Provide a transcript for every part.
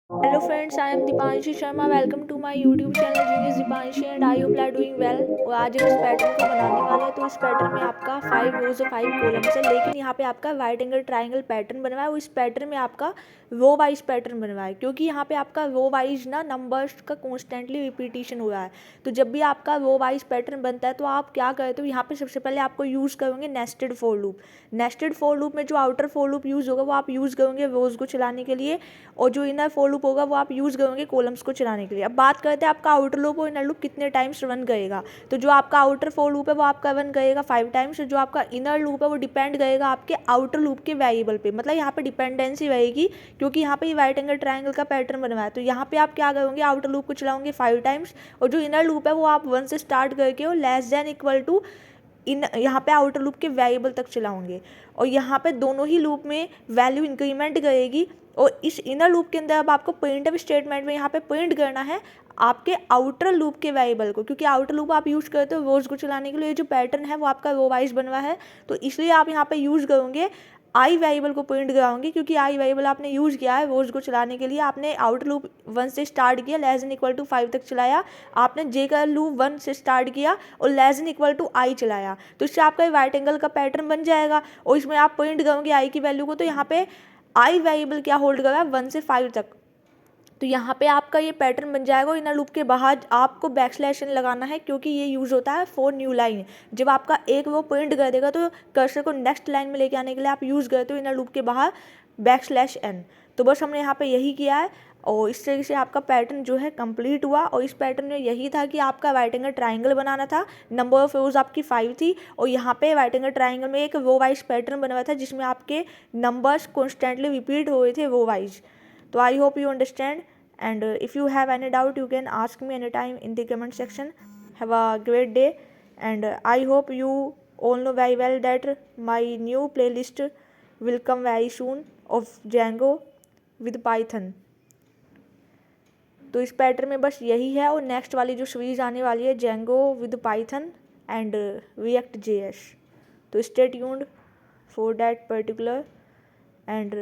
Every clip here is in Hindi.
Hello friends, I am Deepanshi Sharma. Welcome to my YouTube channel genius Deepanshi and I hope are doing well. और आज हम इस पैटर्न को बनाने वाले हैं। तो इस पैटर्न में आपका 5 रोज और 5 कॉलम्स है, लेकिन यहाँ पे आपका राइट एंगल ट्राइंगल पैटर्न बना हुआ है। और इस पैटर्न में आपका रो वाइज पैटर्न बना हुआ है, क्योंकि यहाँ पे आपका रो वाइज ना नंबर्स का कॉन्स्टेंटली रिपीटिशन हो रहा है। तो जब भी आपका रो वाइज पैटर्न बनता है तो आप क्या करते हो, यहाँ पे सबसे पहले आपको यूज़ करोगे nested for loop. Nested for loop में जो आउटर फॉर लूप यूज़ होगा वो आप यूज़ करोगे रोज को चलाने के लिए, और जो इनर फॉर लूप होगा वो आप यूज़ करोगे कॉलम्स को चलाने के लिए। अब बात करते हैं आपका आउटर लूप और इनर लूप कितने टाइम्स रन करेगा। तो जो आपका आउटर फॉर लूप है वो आपका रन करेगा 5 टाइम्स। जो आपका इनर लूप है वो डिपेंड करेगा आपके आउटर लूप के वेरिएबल पे, मतलब यहाँ पे डिपेंडेंसी रहेगी, क्योंकि यहाँ पे राइट एंगल ट्राइंगल का पैटर्न बनवा है। तो यहाँ पे आप क्या करोगे, आउटर लूप को चलाओगे 5 टाइम्स, और जो इनर लूप है वो आप 1 से स्टार्ट करके और लेस देन इक्वल टू इन यहाँ पे आउटर लूप के वेरिएबल तक चलाओगे। और यहाँ पे दोनों ही लूप में वैल्यू इंक्रीमेंट करेगी। और इस इनर लूप के अंदर अब आपको प्रिंट स्टेटमेंट में यहाँ पे प्रिंट करना है आपके आउटर लूप के वेरिएबल को, क्योंकि आउटर लूप आप यूज़ करते हो रोज़ को चलाने के लिए। जो पैटर्न है वो आपका रो वाइज बनवा है, तो इसलिए आप यहाँ पे यूज़ करोगे आई वेरिएबल को प्रिंट कराओगे, क्योंकि आई वेरिएबल आपने यूज़ किया है रोज़ को चलाने के लिए। आपने आउटर लूप 1 से स्टार्ट किया, लेस देन इक्वल टू 5 तक चलाया। आपने जे का लूप 1 से स्टार्ट किया और लेस देन इक्वल टू आई चलाया, तो इससे आपका राइट एंगल का पैटर्न बन जाएगा। और इसमें आप प्रिंट करोगे आई की वैल्यू को, तो यहाँ पे आई वेरिएबल क्या होल्ड कर रहा है 1 से 5 तक। तो यहाँ पे आपका ये पैटर्न बन जाएगा। इनर लूप के बाहर आपको बैकस्लैश एन लगाना है, क्योंकि ये यूज़ होता है फॉर न्यू लाइन। जब आपका एक वो प्रिंट कर देगा तो कर्सर को नेक्स्ट लाइन में लेके आने के लिए आप यूज़ करते हो इनर लूप के बाहर बैकस्लैश एन। तो बस हमने यहाँ पे यही किया है, और इस तरीके से आपका पैटर्न जो है कंप्लीट हुआ। और इस पैटर्न में यही था कि आपका राइट एंगल ट्राइंगल बनाना था। नंबर ऑफ रोज आपकी 5 थी, और यहाँ पे राइट एंगल ट्राइंगल में एक रो वाइज पैटर्न बना हुआ था, जिसमें आपके नंबर्स कॉन्स्टेंटली रिपीट हो रहे थे रो वाइज। तो I hope you understand, and if you have any doubt you can ask me anytime in the comment section. Have a great day, and I hope you all know very well that my new playlist will come very soon of Django with Python. तो इस पैटर्न में बस यही है, और नेक्स्ट वाली जो सीरीज आने वाली है Django with Python and React.js. तो stay tuned for that particular, and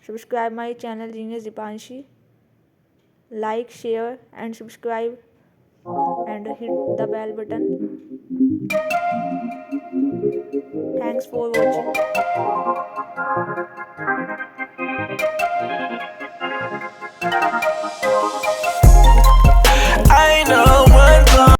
subscribe my channel Genius Dipanshi. Like, share and subscribe, and hit the bell button. Thanks for watching.